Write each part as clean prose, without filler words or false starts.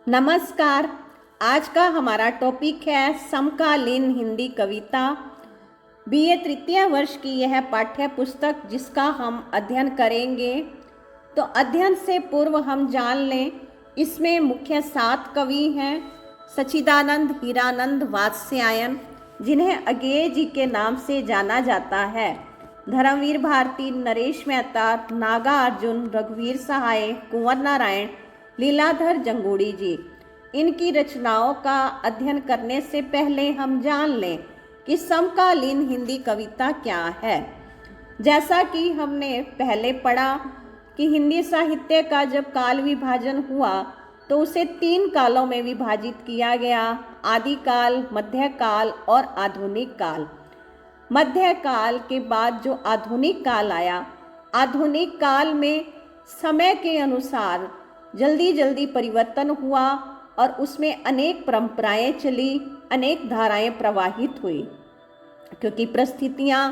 नमस्कार। आज का हमारा टॉपिक है समकालीन हिंदी कविता। बीए तृतीय वर्ष की यह पाठ्य पुस्तक जिसका हम अध्ययन करेंगे। तो अध्ययन से पूर्व हम जान लें, इसमें मुख्य 7 कवि हैं। सच्चिदानंद, हीरानंद, वात्स्यायन, जिन्हें अज्ञेय जी के नाम से जाना जाता है, धर्मवीर भारती, नरेश मेहता, नागा अर्जुन, रघुवीर सहाय, कुंवर नारायण, लीलाधर जंगूड़ी जी। इनकी रचनाओं का अध्ययन करने से पहले हम जान लें कि समकालीन हिंदी कविता क्या है। जैसा कि हमने पहले पढ़ा कि हिंदी साहित्य का जब काल विभाजन हुआ तो उसे 3 कालों में विभाजित किया गया: आदिकाल, मध्यकाल और आधुनिक काल। मध्यकाल के बाद जो आधुनिक काल आया, आधुनिक काल में समय के अनुसार जल्दी जल्दी परिवर्तन हुआ और उसमें अनेक परंपराएं चली, अनेक धाराएं प्रवाहित हुई, क्योंकि परिस्थितियां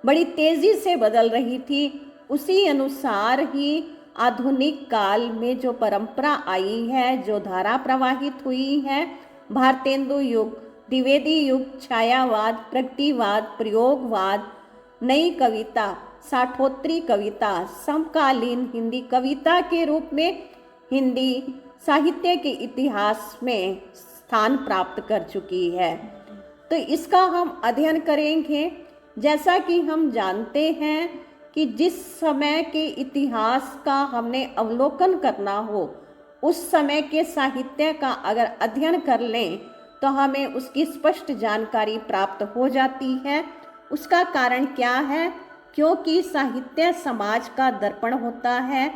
बड़ी तेजी से बदल रही थी। उसी अनुसार ही आधुनिक काल में जो परंपरा आई है, जो धारा प्रवाहित हुई है, भारतेंदु युग, द्विवेदी युग, छायावाद, प्रगतिवाद, प्रयोगवाद, नई कविता, साठोत्तरी कविता, समकालीन हिंदी कविता के रूप में हिंदी साहित्य के इतिहास में स्थान प्राप्त कर चुकी है। तो इसका हम अध्ययन करेंगे। जैसा कि हम जानते हैं कि जिस समय के इतिहास का हमने अवलोकन करना हो, उस समय के साहित्य का अगर अध्ययन कर लें तो हमें उसकी स्पष्ट जानकारी प्राप्त हो जाती है। उसका कारण क्या है? क्योंकि साहित्य समाज का दर्पण होता है।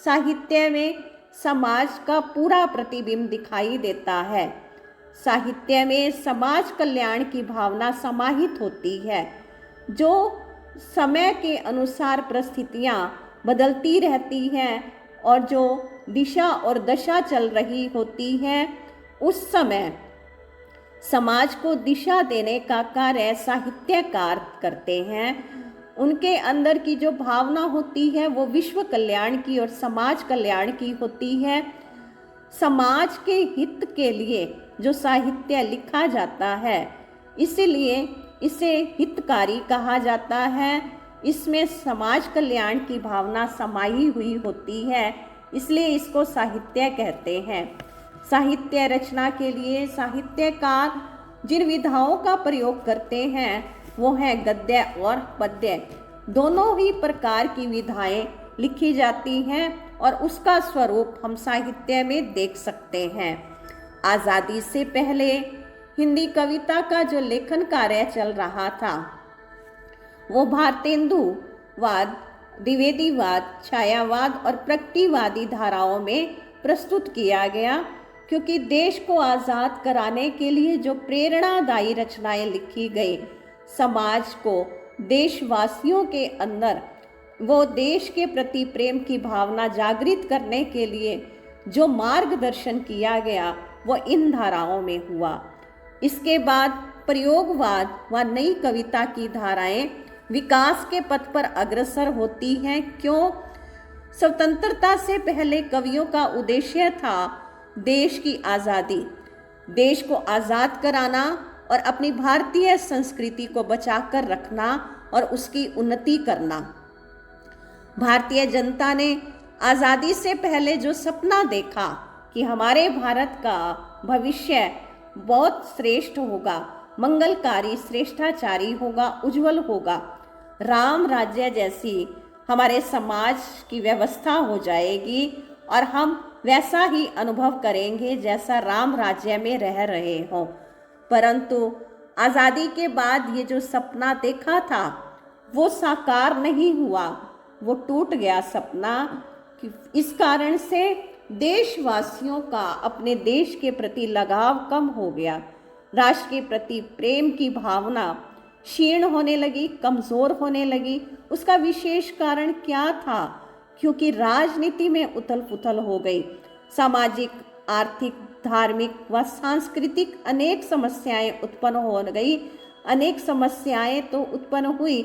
साहित्य में समाज का पूरा प्रतिबिंब दिखाई देता है। साहित्य में समाज कल्याण की भावना समाहित होती है। जो समय के अनुसार परिस्थितियां बदलती रहती हैं और जो दिशा और दशा चल रही होती है, उस समय समाज को दिशा देने का कार्य साहित्यकार करते हैं। उनके अंदर की जो भावना होती है वो विश्व कल्याण की और समाज कल्याण की होती है। समाज के हित के लिए जो साहित्य लिखा जाता है, इसलिए इसे हितकारी कहा जाता है। इसमें समाज कल्याण की भावना समाई हुई होती है, इसलिए इसको साहित्य कहते हैं। साहित्य रचना के लिए साहित्यकार जिन विधाओं का प्रयोग करते हैं वो है गद्य और पद्य। दोनों ही प्रकार की विधाएं लिखी जाती हैं और उसका स्वरूप हम साहित्य में देख सकते हैं। आज़ादी से पहले हिंदी कविता का जो लेखन कार्य चल रहा था वो भारतेंदुवाद, द्विवेदीवाद, छायावाद और प्रगतिवादी धाराओं में प्रस्तुत किया गया, क्योंकि देश को आज़ाद कराने के लिए जो प्रेरणादायी रचनाएं लिखी गई, समाज को, देशवासियों के अंदर वो देश के प्रति प्रेम की भावना जागृत करने के लिए जो मार्गदर्शन किया गया वो इन धाराओं में हुआ। इसके बाद प्रयोगवाद व नई कविता की धाराएं विकास के पथ पर अग्रसर होती हैं। क्यों? स्वतंत्रता से पहले कवियों का उद्देश्य था देश की आज़ादी, देश को आज़ाद कराना और अपनी भारतीय संस्कृति को बचाकर रखना और उसकी उन्नति करना। भारतीय जनता ने आज़ादी से पहले जो सपना देखा कि हमारे भारत का भविष्य बहुत श्रेष्ठ होगा, मंगलकारी, श्रेष्ठाचारी होगा, उज्जवल होगा, राम राज्य जैसी हमारे समाज की व्यवस्था हो जाएगी और हम वैसा ही अनुभव करेंगे जैसा राम राज्य में रह रहे हों। परंतु आज़ादी के बाद ये जो सपना देखा था वो साकार नहीं हुआ, वो टूट गया सपना। इस कारण से देशवासियों का अपने देश के प्रति लगाव कम हो गया, राष्ट्र के प्रति प्रेम की भावना क्षीण होने लगी, कमज़ोर होने लगी। उसका विशेष कारण क्या था? क्योंकि राजनीति में उथल पुथल हो गई, सामाजिक, आर्थिक, धार्मिक व सांस्कृतिक अनेक समस्याएं उत्पन्न हो गई। अनेक समस्याएं तो उत्पन्न हुई,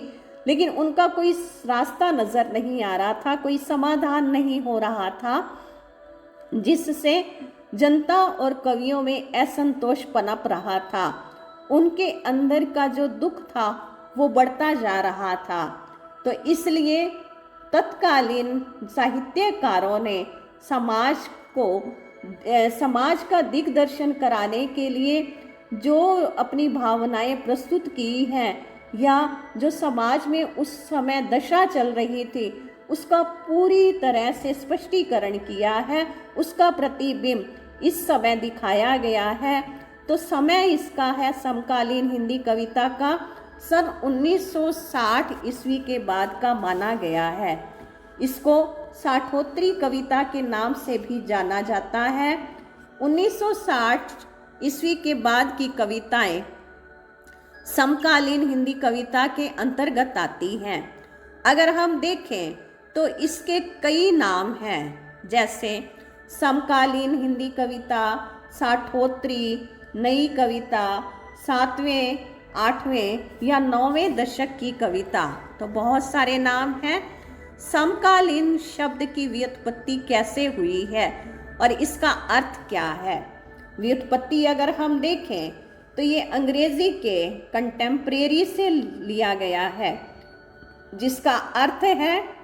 लेकिन उनका कोई रास्ता नज़र नहीं आ रहा था, कोई समाधान नहीं हो रहा था, जिससे जनता और कवियों में असंतोष पनप रहा था। उनके अंदर का जो दुख था वो बढ़ता जा रहा था। तो इसलिए तत्कालीन साहित्यकारों ने समाज का दिग्दर्शन कराने के लिए जो अपनी भावनाएं प्रस्तुत की हैं, या जो समाज में उस समय दशा चल रही थी उसका पूरी तरह से स्पष्टीकरण किया है, उसका प्रतिबिंब इस समय दिखाया गया है। तो समय इसका है समकालीन हिंदी कविता का सन 1960 ईस्वी के बाद का माना गया है। इसको साठोत्तरी कविता के नाम से भी जाना जाता है। 1960 ईस्वी के बाद की कविताएं समकालीन हिंदी कविता के अंतर्गत आती हैं। अगर हम देखें तो इसके कई नाम हैं, जैसे समकालीन हिंदी कविता, साठोत्तरी, नई कविता, 7वें, 8वें या 9वें दशक की कविता। तो बहुत सारे नाम हैं। समकालीन शब्द की व्युत्पत्ति कैसे हुई है और इसका अर्थ क्या है? व्युत्पत्ति अगर हम देखें तो ये अंग्रेजी के कंटेम्प्रेरी से लिया गया है, जिसका अर्थ है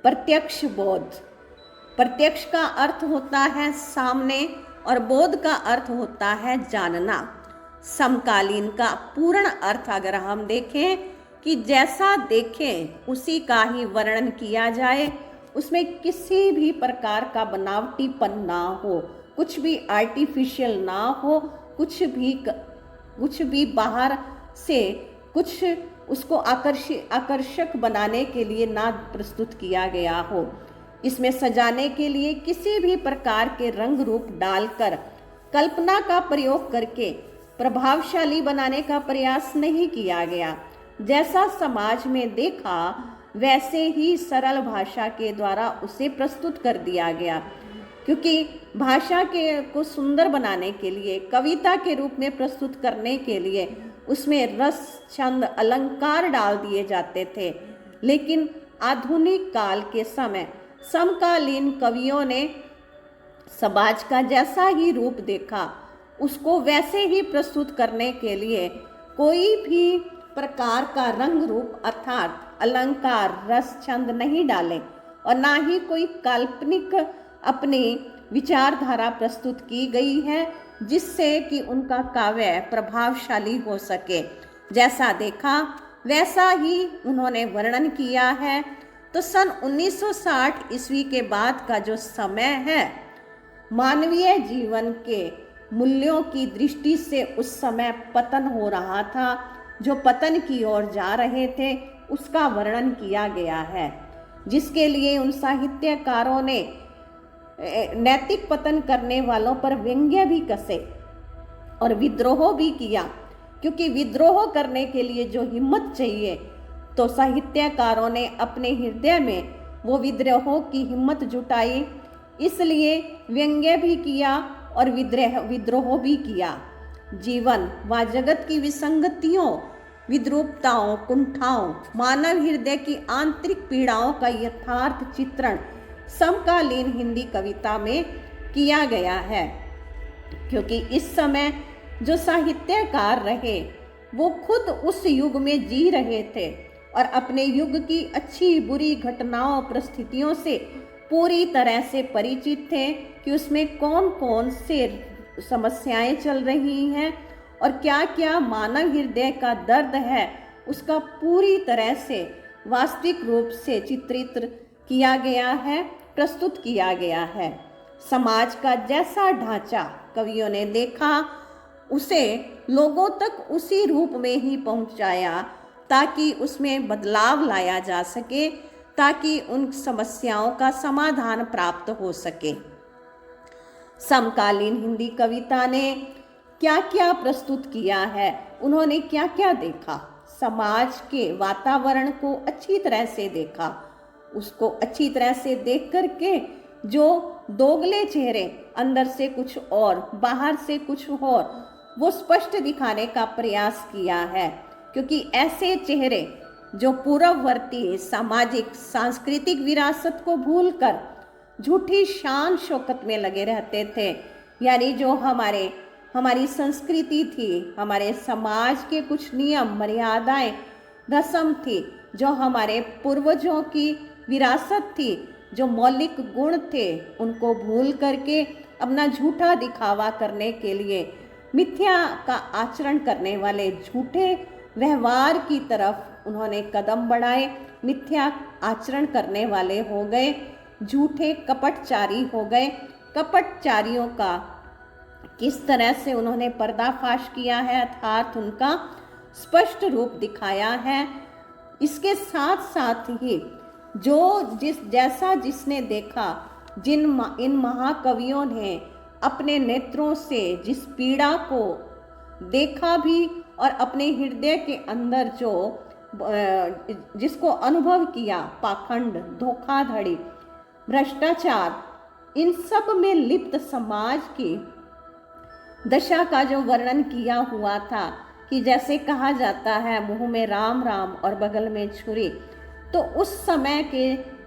प्रत्यक्ष बोध। प्रत्यक्ष का अर्थ होता है सामने और बोध का अर्थ होता है जानना। समकालीन का पूर्ण अर्थ अगर हम देखें कि जैसा देखें उसी का ही वर्णन किया जाए, उसमें किसी भी प्रकार का बनावटीपन ना हो, कुछ भी आर्टिफिशियल ना हो, कुछ भी बाहर से कुछ उसको आकर्षक बनाने के लिए ना प्रस्तुत किया गया हो। इसमें सजाने के लिए किसी भी प्रकार के रंग रूप डालकर कल्पना का प्रयोग करके प्रभावशाली बनाने का प्रयास नहीं किया गया। जैसा समाज में देखा वैसे ही सरल भाषा के द्वारा उसे प्रस्तुत कर दिया गया, क्योंकि भाषा को सुंदर बनाने के लिए, कविता के रूप में प्रस्तुत करने के लिए उसमें रस, छंद, अलंकार डाल दिए जाते थे। लेकिन आधुनिक काल के समय समकालीन कवियों ने समाज का जैसा ही रूप देखा उसको वैसे ही प्रस्तुत करने के लिए कोई भी प्रकार का रंग रूप अर्थात अलंकार, रस, छंद नहीं डाले और ना ही कोई काल्पनिक अपनी विचारधारा प्रस्तुत की गई है, जिससे कि उनका काव्य प्रभावशाली हो सके। जैसा देखा वैसा ही उन्होंने वर्णन किया है। तो सन 1960 ईस्वी के बाद का जो समय है, मानवीय जीवन के मूल्यों की दृष्टि से उस समय पतन हो रहा था, जो पतन की ओर जा रहे थे उसका वर्णन किया गया है, जिसके लिए उन साहित्यकारों ने नैतिक पतन करने वालों पर व्यंग्य भी कसे और विद्रोह भी किया, क्योंकि विद्रोह करने के लिए जो हिम्मत चाहिए, तो साहित्यकारों ने अपने हृदय में वो विद्रोह की हिम्मत जुटाई, इसलिए व्यंग्य भी किया और विद्रोह भी किया। जीवन व जगत की विसंगतियों, विद्रूपताओं, कुंठाओं, मानव हृदय की आंतरिक पीड़ाओं का यथार्थ चित्रण समकालीन हिंदी कविता में किया गया है, क्योंकि इस समय जो साहित्यकार रहे वो खुद उस युग में जी रहे थे और अपने युग की अच्छी बुरी घटनाओं, परिस्थितियों से पूरी तरह से परिचित थे कि उसमें कौन कौन से समस्याएं चल रही हैं और क्या क्या मानव हृदय का दर्द है, उसका पूरी तरह से वास्तविक रूप से चित्रित किया गया है, प्रस्तुत किया गया है। समाज का जैसा ढांचा कवियों ने देखा उसे लोगों तक उसी रूप में ही पहुंचाया ताकि उसमें बदलाव लाया जा सके, ताकि उन समस्याओं का समाधान प्राप्त हो सके। समकालीन हिंदी कविता ने क्या क्या प्रस्तुत किया है, उन्होंने क्या क्या देखा, समाज के वातावरण को अच्छी तरह से देखा, उसको अच्छी तरह से देख करके जो दोगले चेहरे, अंदर से कुछ और बाहर से कुछ और, वो स्पष्ट दिखाने का प्रयास किया है, क्योंकि ऐसे चेहरे जो पूर्ववर्ती सामाजिक सांस्कृतिक विरासत को भूलकर झूठी शान शौकत में लगे रहते थे। यानी जो हमारी संस्कृति थी, हमारे समाज के कुछ नियम मर्यादाएं रस्म थी, जो हमारे पूर्वजों की विरासत थी, जो मौलिक गुण थे, उनको भूल करके अपना झूठा दिखावा करने के लिए मिथ्या का आचरण करने वाले झूठे व्यवहार की तरफ उन्होंने कदम बढ़ाए, मिथ्या आचरण करने वाले हो गए, झूठे कपटचारी हो गए। कपटचारियों का किस तरह से उन्होंने पर्दाफाश किया है अर्थात उनका स्पष्ट रूप दिखाया है। इसके साथ साथ ही जैसा जिसने देखा, इन महाकवियों ने अपने नेत्रों से जिस पीड़ा को देखा भी और अपने हृदय के अंदर जिसको अनुभव किया, पाखंड, धोखाधड़ी, भ्रष्टाचार, इन सब में लिप्त समाज की दशा का जो वर्णन किया हुआ था कि जैसे कहा जाता है मुंह में राम राम और बगल में छुरी, तो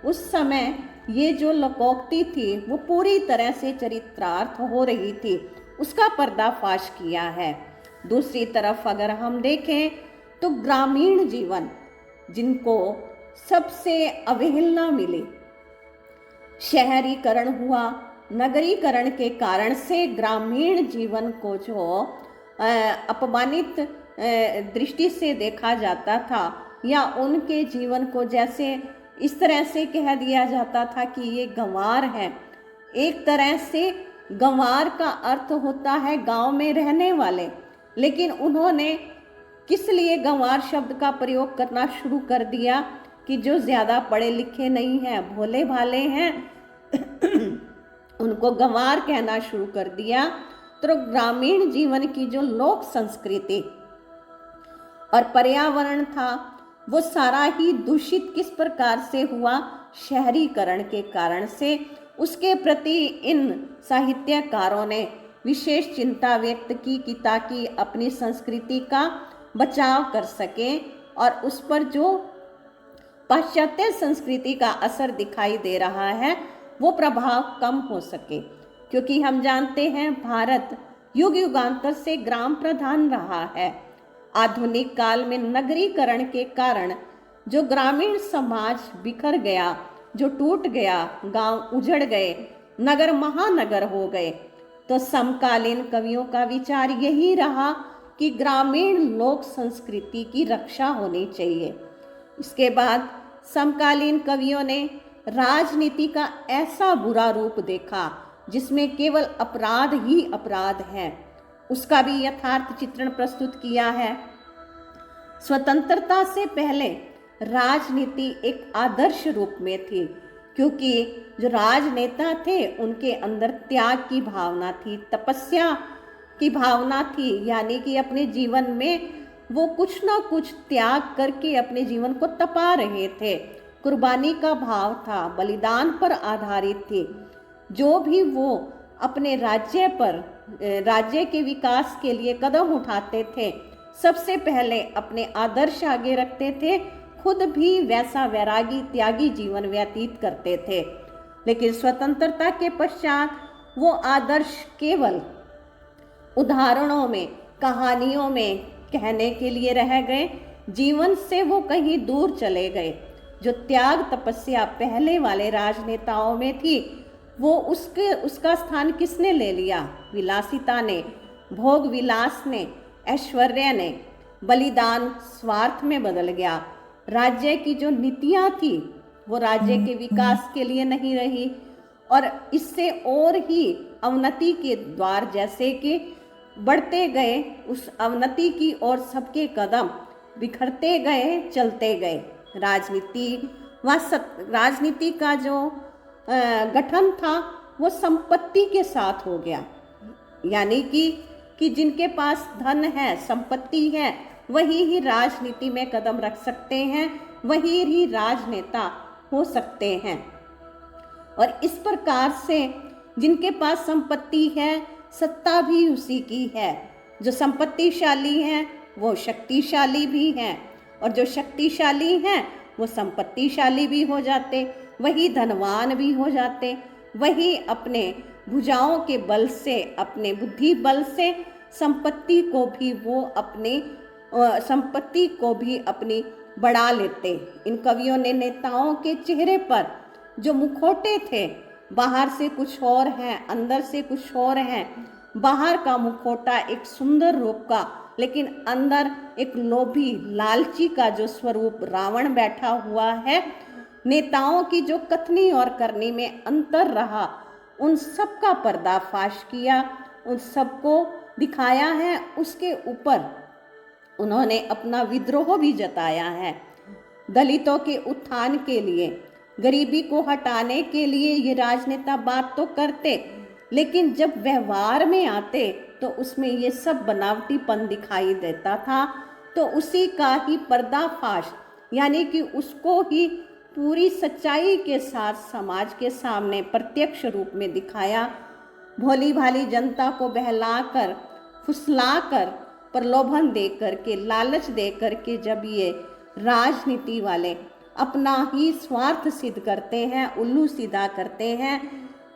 उस समय ये जो लोकोक्ति थी वो पूरी तरह से चरित्रार्थ हो रही थी, उसका पर्दाफाश किया है। दूसरी तरफ अगर हम देखें तो ग्रामीण जीवन जिनको सबसे अवहेलना मिली, शहरीकरण हुआ, नगरीकरण के कारण से ग्रामीण जीवन को जो अपमानित दृष्टि से देखा जाता था, या उनके जीवन को जैसे इस तरह से कह दिया जाता था कि ये गंवार है। एक तरह से गंवार का अर्थ होता है गांव में रहने वाले, लेकिन उन्होंने किस लिए गंवार शब्द का प्रयोग करना शुरू कर दिया कि जो ज़्यादा पढ़े लिखे नहीं हैं, भोले भाले हैं उनको गंवार कहना शुरू कर दिया। तो ग्रामीण जीवन की जो लोक संस्कृति और पर्यावरण था वो सारा ही दूषित किस प्रकार से हुआ, शहरीकरण के कारण से। उसके प्रति इन साहित्यकारों ने विशेष चिंता व्यक्त की कि ताकि अपनी संस्कृति का बचाव कर सकें और उस पर जो पाश्चात्य संस्कृति का असर दिखाई दे रहा है वो प्रभाव कम हो सके, क्योंकि हम जानते हैं भारत युग युगांतर से ग्राम प्रधान रहा है। आधुनिक काल में नगरीकरण के कारण जो ग्रामीण समाज बिखर गया, जो टूट गया, गांव उजड़ गए, नगर महानगर हो गए, तो समकालीन कवियों का विचार यही रहा कि ग्रामीण लोक संस्कृति की रक्षा होनी चाहिए। इसके बाद समकालीन कवियों ने राजनीति का ऐसा बुरा रूप देखा जिसमें केवल अपराध ही अपराध है, उसका भी यथार्थ चित्रण प्रस्तुत किया है। स्वतंत्रता से पहले राजनीति एक आदर्श रूप में थी, क्योंकि जो राजनेता थे उनके अंदर त्याग की भावना थी, तपस्या की भावना थी, यानी कि अपने जीवन में वो कुछ ना कुछ त्याग करके अपने जीवन को तपा रहे थे। कुर्बानी का भाव था, बलिदान पर आधारित थी। जो भी वो अपने राज्य के विकास के लिए कदम उठाते थे, सबसे पहले अपने आदर्श आगे रखते थे, खुद भी वैसा वैरागी त्यागी जीवन व्यतीत करते थे। लेकिन स्वतंत्रता के पश्चात वो आदर्श केवल उदाहरणों में, कहानियों में कहने के लिए रह गए, जीवन से वो कहीं दूर चले गए। जो त्याग तपस्या पहले वाले राजनेताओं में थी वो उसका स्थान किसने ले लिया? विलासिता ने, भोग विलास ने, ऐश्वर्य ने। बलिदान स्वार्थ में बदल गया। राज्य की जो नीतियां थी वो राज्य के विकास के लिए नहीं रही और इससे और ही अवनति के द्वार जैसे कि बढ़ते गए। उस अवनति की ओर सबके कदम बिखरते गए, चलते गए। राजनीति का जो गठन था वो संपत्ति के साथ हो गया, यानी कि जिनके पास धन है, संपत्ति है, वही ही राजनीति में कदम रख सकते हैं, वही ही राजनेता हो सकते हैं। और इस प्रकार से जिनके पास संपत्ति है, सत्ता भी उसी की है। जो संपत्तिशाली हैं वो शक्तिशाली भी हैं और जो शक्तिशाली हैं वो संपत्तिशाली भी हो जाते, वही धनवान भी हो जाते। वही अपने भुजाओं के बल से, अपने बुद्धि बल से संपत्ति को भी अपनी बढ़ा लेते। इन कवियों ने नेताओं के चेहरे पर जो मुखौटे थे, बाहर से कुछ और हैं, अंदर से कुछ और हैं। बाहर का मुखौटा एक सुंदर रूप का, लेकिन अंदर एक लोभी लालची का जो स्वरूप रावण बैठा हुआ है। नेताओं की जो कथनी और करनी में अंतर रहा, उन सब का पर्दाफाश किया, उन सबको दिखाया है। उसके ऊपर उन्होंने अपना विद्रोह भी जताया है। दलितों के उत्थान के लिए, गरीबी को हटाने के लिए ये राजनेता बात तो करते, लेकिन जब व्यवहार में आते तो उसमें ये सब बनावटीपन दिखाई देता था। तो उसी का ही पर्दाफाश, यानी कि उसको ही पूरी सच्चाई के साथ समाज के सामने प्रत्यक्ष रूप में दिखाया। भोली भाली जनता को बहलाकर, फुसलाकर, प्रलोभन दे करके, लालच दे करके जब ये राजनीति वाले अपना ही स्वार्थ सिद्ध करते हैं, उल्लू सीधा करते हैं।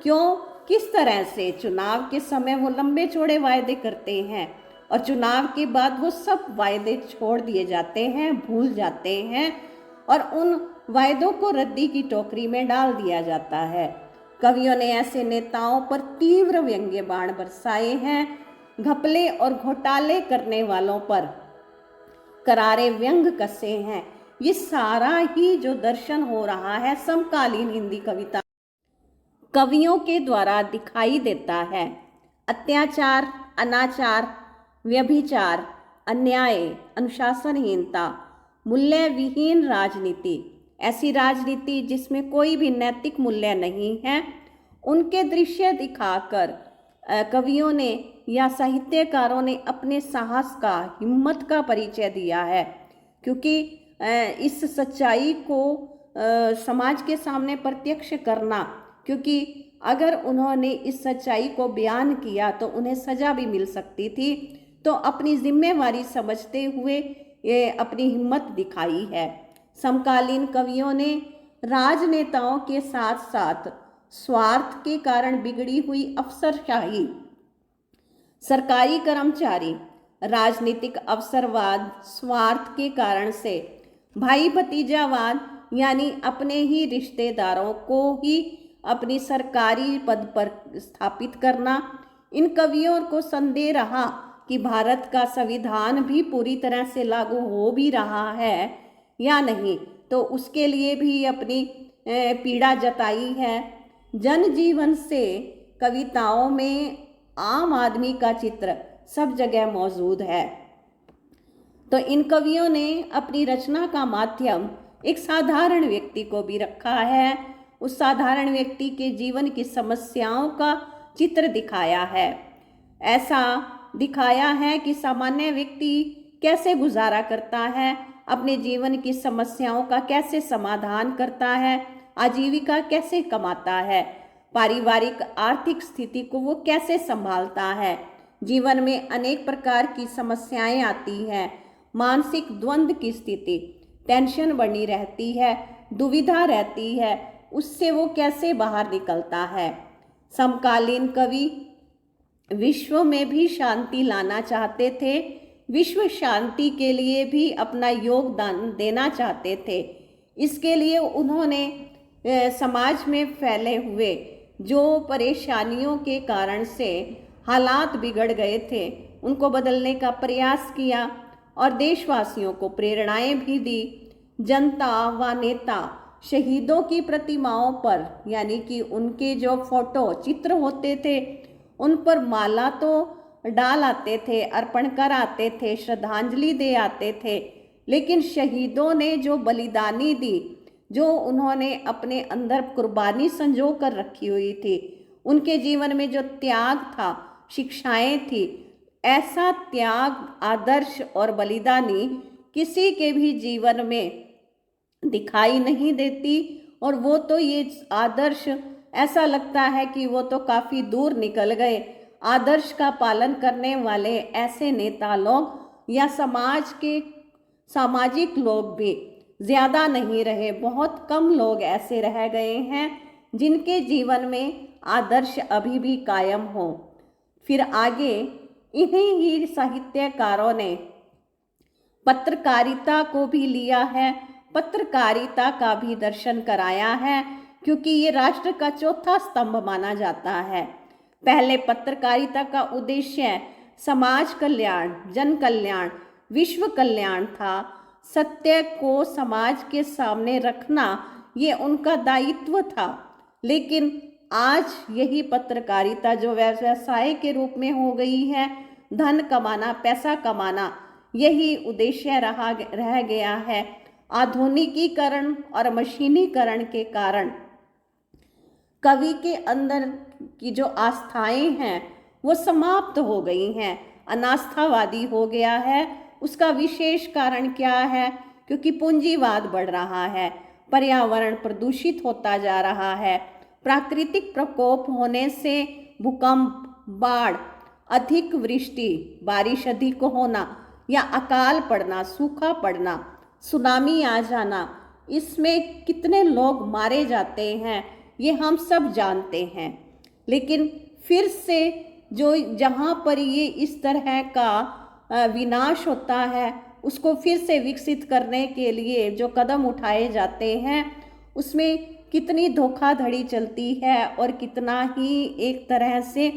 क्यों, किस तरह से चुनाव के समय वो लंबे चौड़े वायदे करते हैं और चुनाव के बाद वो सब वायदे छोड़ दिए जाते हैं, भूल जाते हैं और उन वायदों को रद्दी की टोकरी में डाल दिया जाता है। कवियों ने ऐसे नेताओं पर तीव्र व्यंग्य बाण बरसाए हैं। घपले और घोटाले करने वालों पर करारे व्यंग कसे हैं। ये सारा ही जो दर्शन हो रहा है समकालीन हिंदी कविता कवियों के द्वारा दिखाई देता है। अत्याचार, अनाचार, व्यभिचार, अन्याय, अनुशासनहीनता, मूल्य विहीन राजनीति, ऐसी राजनीति जिसमें कोई भी नैतिक मूल्य नहीं है, उनके दृश्य दिखाकर कवियों ने या साहित्यकारों ने अपने साहस का, हिम्मत का परिचय दिया है। क्योंकि इस सच्चाई को समाज के सामने प्रत्यक्ष करना, क्योंकि अगर उन्होंने इस सच्चाई को बयान किया तो उन्हें सजा भी मिल सकती थी, तो अपनी जिम्मेवारी समझते हुए ये अपनी हिम्मत दिखाई है। समकालीन कवियों ने राजनेताओं के साथ साथ स्वार्थ के कारण बिगड़ी हुई अफसरशाही, सरकारी कर्मचारी, राजनीतिक अवसरवाद, स्वार्थ के कारण से भाई भतीजावाद, यानी अपने ही रिश्तेदारों को ही अपनी सरकारी पद पर स्थापित करना। इन कवियों को संदेह रहा कि भारत का संविधान भी पूरी तरह से लागू हो भी रहा है या नहीं, तो उसके लिए भी अपनी पीड़ा जताई है। जनजीवन से कविताओं में आम आदमी का चित्र सब जगह मौजूद है। तो इन कवियों ने अपनी रचना का माध्यम एक साधारण व्यक्ति को भी रखा है। उस साधारण व्यक्ति के जीवन की समस्याओं का चित्र दिखाया है। ऐसा दिखाया है कि सामान्य व्यक्ति कैसे गुजारा करता है, अपने जीवन की समस्याओं का कैसे समाधान करता है, आजीविका कैसे कमाता है, पारिवारिक आर्थिक स्थिति को वो कैसे संभालता है। जीवन में अनेक प्रकार की समस्याएं आती हैं, मानसिक द्वंद्व की स्थिति, टेंशन बनी रहती है, दुविधा रहती है, उससे वो कैसे बाहर निकलता है। समकालीन कवि विश्व में भी शांति लाना चाहते थे, विश्व शांति के लिए भी अपना योगदान देना चाहते थे। इसके लिए उन्होंने समाज में फैले हुए जो परेशानियों के कारण से हालात बिगड़ गए थे, उनको बदलने का प्रयास किया और देशवासियों को प्रेरणाएं भी दी। जनता व नेता शहीदों की प्रतिमाओं पर, यानी कि उनके जो फोटो चित्र होते थे, उन पर माला तो डाल आते थे, अर्पण कर आते थे, श्रद्धांजलि दे आते थे, लेकिन शहीदों ने जो बलिदानी दी, जो उन्होंने अपने अंदर कुर्बानी संजो कर रखी हुई थी, उनके जीवन में जो त्याग था, शिक्षाएं थी, ऐसा त्याग, आदर्श और बलिदानी किसी के भी जीवन में दिखाई नहीं देती। और वो तो ये आदर्श ऐसा लगता है कि वो तो काफ़ी दूर निकल गए। आदर्श का पालन करने वाले ऐसे नेता लोग या समाज के सामाजिक लोग भी ज़्यादा नहीं रहे। बहुत कम लोग ऐसे रह गए हैं जिनके जीवन में आदर्श अभी भी कायम हो। फिर आगे इन्हीं ही साहित्यकारों ने पत्रकारिता को भी लिया है, पत्रकारिता का भी दर्शन कराया है, क्योंकि ये राष्ट्र का चौथा स्तंभ माना जाता है। पहले पत्रकारिता का उद्देश्य समाज कल्याण, जन कल्याण, विश्व कल्याण था। सत्य को समाज के सामने रखना ये उनका दायित्व था। लेकिन आज यही पत्रकारिता जो व्यवसाय के रूप में हो गई है, धन कमाना, पैसा कमाना, यही उद्देश्य रह गया है। आधुनिकीकरण और मशीनीकरण के कारण कवि के अंदर की जो आस्थाएं हैं वो समाप्त हो गई हैं, अनास्थावादी हो गया है। उसका विशेष कारण क्या है? क्योंकि पूंजीवाद बढ़ रहा है, पर्यावरण प्रदूषित होता जा रहा है, प्राकृतिक प्रकोप होने से भूकंप, बाढ़, अधिक वृष्टि, बारिश अधिक होना या अकाल पड़ना, सूखा पड़ना, सुनामी आ जाना, इसमें कितने लोग मारे जाते हैं ये हम सब जानते हैं। लेकिन फिर से जो जहाँ पर ये इस तरह का विनाश होता है उसको फिर से विकसित करने के लिए जो कदम उठाए जाते हैं उसमें कितनी धोखाधड़ी चलती है और कितना ही एक तरह से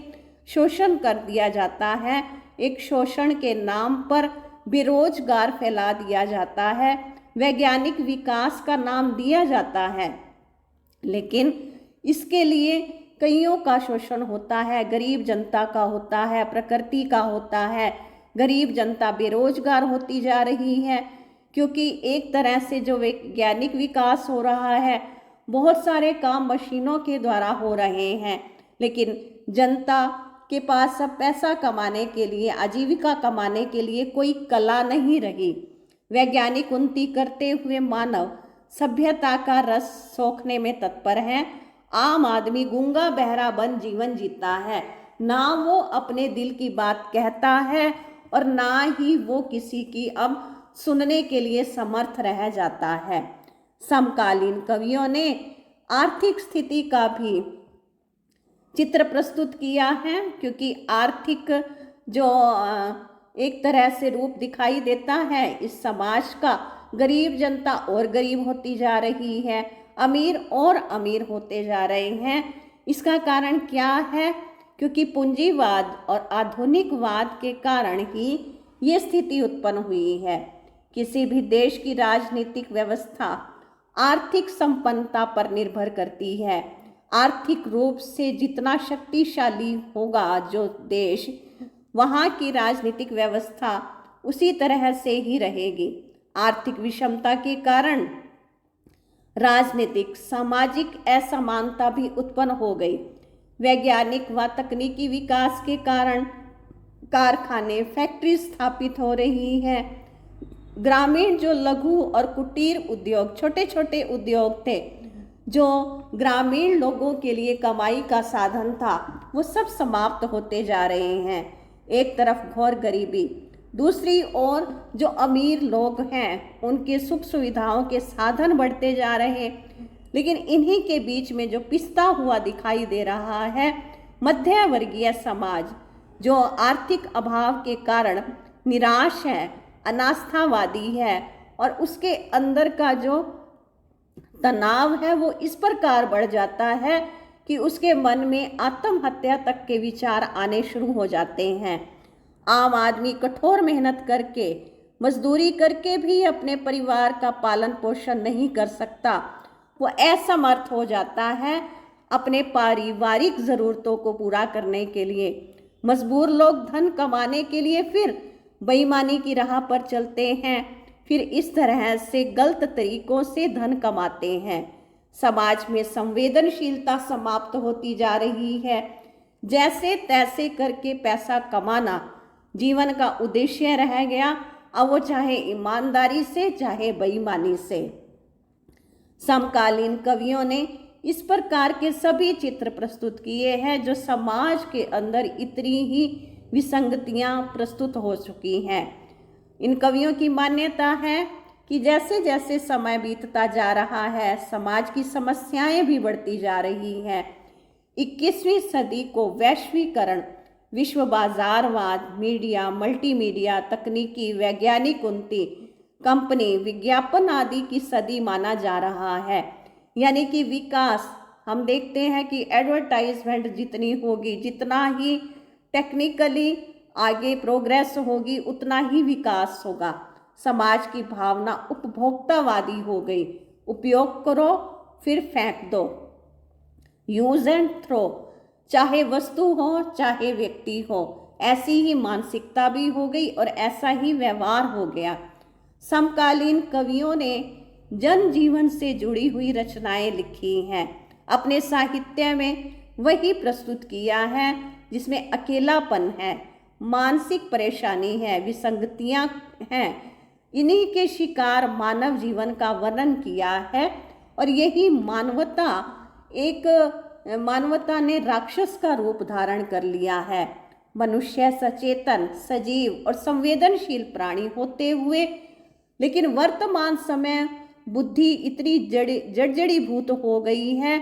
शोषण कर दिया जाता है। एक शोषण के नाम पर बेरोजगार फैला दिया जाता है, वैज्ञानिक विकास का नाम दिया जाता है, लेकिन इसके लिए कईयों का शोषण होता है, गरीब जनता का होता है, प्रकृति का होता है। गरीब जनता बेरोजगार होती जा रही है क्योंकि एक तरह से जो वैज्ञानिक विकास हो रहा है, बहुत सारे काम मशीनों के द्वारा हो रहे हैं, लेकिन जनता के पास अब पैसा कमाने के लिए, आजीविका कमाने के लिए कोई कला नहीं रही। वैज्ञानिक उन्नति करते हुए मानव सभ्यता का रस सोखने में तत्पर है। आम आदमी गूंगा बहरा बन जीवन जीता है, ना वो अपने दिल की बात कहता है और ना ही वो किसी की अब सुनने के लिए समर्थ रह जाता है। समकालीन कवियों ने आर्थिक स्थिति का भी चित्र प्रस्तुत किया है, क्योंकि आर्थिक जो एक तरह से रूप दिखाई देता है इस समाज का, गरीब जनता और गरीब होती जा रही है, अमीर और अमीर होते जा रहे हैं। इसका कारण क्या है? क्योंकि पूंजीवाद और आधुनिकवाद के कारण ही ये स्थिति उत्पन्न हुई है। किसी भी देश की राजनीतिक व्यवस्था आर्थिक संपन्नता पर निर्भर करती है। आर्थिक रूप से जितना शक्तिशाली होगा जो देश, वहाँ की राजनीतिक व्यवस्था उसी तरह से ही रहेगी। आर्थिक विषमता के कारण राजनीतिक, सामाजिक असमानता भी उत्पन्न हो गई। वैज्ञानिक व तकनीकी विकास के कारण कारखाने, फैक्ट्री स्थापित हो रही है। ग्रामीण जो लघु और कुटीर उद्योग, छोटे छोटे उद्योग थे, जो ग्रामीण लोगों के लिए कमाई का साधन था, वो सब समाप्त होते जा रहे हैं। एक तरफ घोर गरीबी, दूसरी ओर जो अमीर लोग हैं उनके सुख सुविधाओं के साधन बढ़ते जा रहे। लेकिन इन्हीं के बीच में जो पिसता हुआ दिखाई दे रहा है मध्य वर्गीय समाज, जो आर्थिक अभाव के कारण निराश है, अनास्थावादी है, और उसके अंदर का जो तनाव है वो इस प्रकार बढ़ जाता है कि उसके मन में आत्महत्या तक के विचार आने शुरू हो जाते हैं। आम आदमी कठोर मेहनत करके, मजदूरी करके भी अपने परिवार का पालन पोषण नहीं कर सकता। वो असमर्थ हो जाता है अपने पारिवारिक ज़रूरतों को पूरा करने के लिए। मजबूर लोग धन कमाने के लिए फिर बेईमानी की राह पर चलते हैं, फिर इस तरह से गलत तरीकों से धन कमाते हैं। समाज में संवेदनशीलता समाप्त होती जा रही है। जैसे तैसे करके पैसा कमाना जीवन का उद्देश्य रह गया, अब वो चाहे ईमानदारी से चाहे बेईमानी से। समकालीन कवियों ने इस प्रकार के सभी चित्र प्रस्तुत किए हैं जो समाज के अंदर इतनी ही विसंगतियां प्रस्तुत हो चुकी हैं। इन कवियों की मान्यता है कि जैसे जैसे समय बीतता जा रहा है समाज की समस्याएं भी बढ़ती जा रही हैं। 21वीं सदी को वैश्वीकरण, विश्व बाजारवाद, मीडिया, मल्टीमीडिया, तकनीकी, वैज्ञानिक उन्नति, कंपनी, विज्ञापन आदि की सदी माना जा रहा है। यानी कि विकास, हम देखते हैं कि एडवर्टाइजमेंट जितनी होगी, जितना ही टेक्निकली आगे प्रोग्रेस होगी, उतना ही विकास होगा। समाज की भावना उपभोक्तावादी हो गई, उपयोग करो फिर फेंक दो, यूज एंड थ्रो, चाहे वस्तु हो चाहे व्यक्ति हो, ऐसी ही मानसिकता भी हो गई और ऐसा ही व्यवहार हो गया। समकालीन कवियों ने जनजीवन से जुड़ी हुई रचनाएं लिखी हैं, अपने साहित्य में वही प्रस्तुत किया है जिसमें अकेलापन है, मानसिक परेशानी है, विसंगतियां हैं, इन्हीं के शिकार मानव जीवन का वर्णन किया है। और यही मानवता ने राक्षस का रूप धारण कर लिया है। मनुष्य सचेतन, सजीव और संवेदनशील प्राणी होते हुए लेकिन वर्तमान समय बुद्धि इतनी जड़जड़ीभूत हो गई है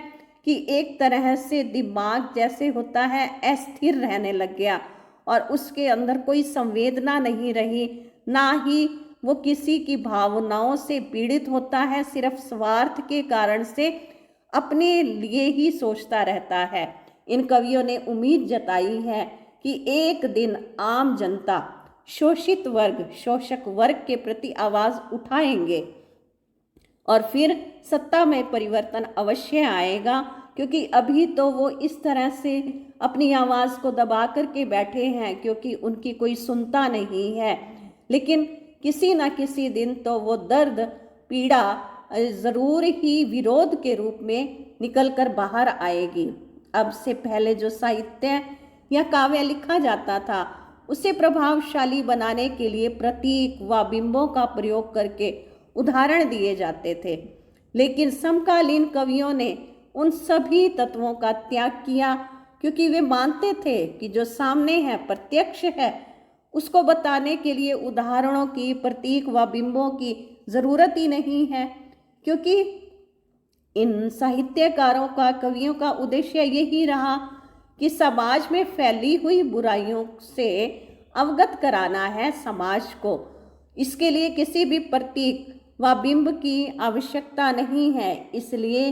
कि एक तरह से दिमाग जैसे होता है अस्थिर रहने लग गया और उसके अंदर कोई संवेदना नहीं रही, ना ही वो किसी की भावनाओं से पीड़ित होता है, सिर्फ स्वार्थ के कारण से अपने लिए ही सोचता रहता है। इन कवियों ने उम्मीद जताई है कि एक दिन आम जनता, शोषित वर्ग, शोषक वर्ग के प्रति आवाज उठाएंगे और फिर सत्ता में परिवर्तन अवश्य आएगा, क्योंकि अभी तो वो इस तरह से अपनी आवाज को दबा करके बैठे हैं क्योंकि उनकी कोई सुनता नहीं है। लेकिन किसी ना किसी दिन तो वो दर्द, पीड़ा जरूर ही विरोध के रूप में निकल कर बाहर आएगी। अब से पहले जो साहित्य या काव्य लिखा जाता था उसे प्रभावशाली बनाने के लिए प्रतीक व बिंबों का प्रयोग करके उदाहरण दिए जाते थे, लेकिन समकालीन कवियों ने उन सभी तत्वों का त्याग किया, क्योंकि वे मानते थे कि जो सामने है, प्रत्यक्ष है, उसको बताने के लिए उदाहरणों की, प्रतीक व बिंबों की जरूरत ही नहीं है। क्योंकि इन साहित्यकारों का, कवियों का उद्देश्य यही रहा कि समाज में फैली हुई बुराइयों से अवगत कराना है समाज को। इसके लिए किसी भी प्रतीक व बिंब की आवश्यकता नहीं है। इसलिए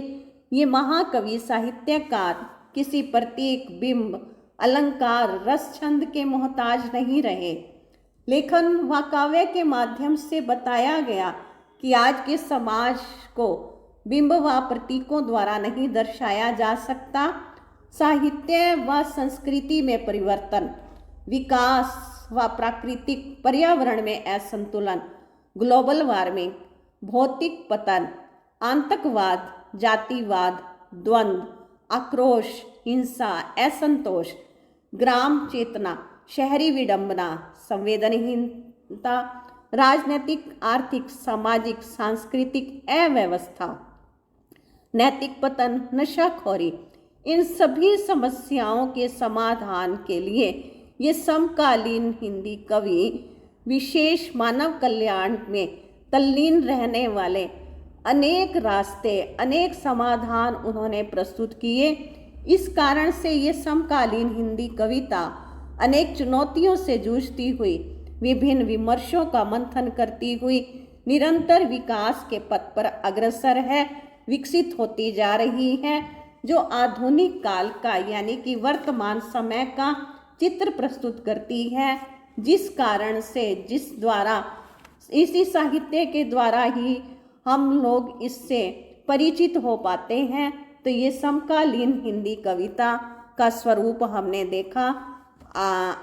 ये महाकवि साहित्यकार किसी प्रतीक, बिंब, अलंकार, रस, छंद के मोहताज नहीं रहे। लेखन व काव्य के माध्यम से बताया गया कि आज के समाज को बिंब व प्रतीकों द्वारा नहीं दर्शाया जा सकता। साहित्य व संस्कृति में परिवर्तन, विकास व प्राकृतिक पर्यावरण में असंतुलन, ग्लोबल वार्मिंग, भौतिक पतन, आतंकवाद, जातिवाद, द्वंद्व, आक्रोश, हिंसा, असंतोष, ग्राम चेतना, शहरी विडंबना, संवेदनहीनता, राजनीतिक, आर्थिक, सामाजिक, सांस्कृतिक अव्यवस्था, नैतिक पतन, नशाखोरी, इन सभी समस्याओं के समाधान के लिए ये समकालीन हिंदी कवि विशेष मानव कल्याण में तल्लीन रहने वाले अनेक रास्ते, अनेक समाधान उन्होंने प्रस्तुत किए। इस कारण से ये समकालीन हिंदी कविता अनेक चुनौतियों से जूझती हुई, विभिन्न विमर्शों का मंथन करती हुई निरंतर विकास के पथ पर अग्रसर है, विकसित होती जा रही है, जो आधुनिक काल का यानी कि वर्तमान समय का चित्र प्रस्तुत करती है। जिस कारण से, जिस द्वारा, इसी साहित्य के द्वारा ही हम लोग इससे परिचित हो पाते हैं। तो ये समकालीन हिंदी कविता का स्वरूप हमने देखा।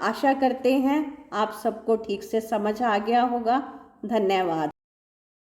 आशा करते हैं आप सबको ठीक से समझ आ गया होगा। धन्यवाद।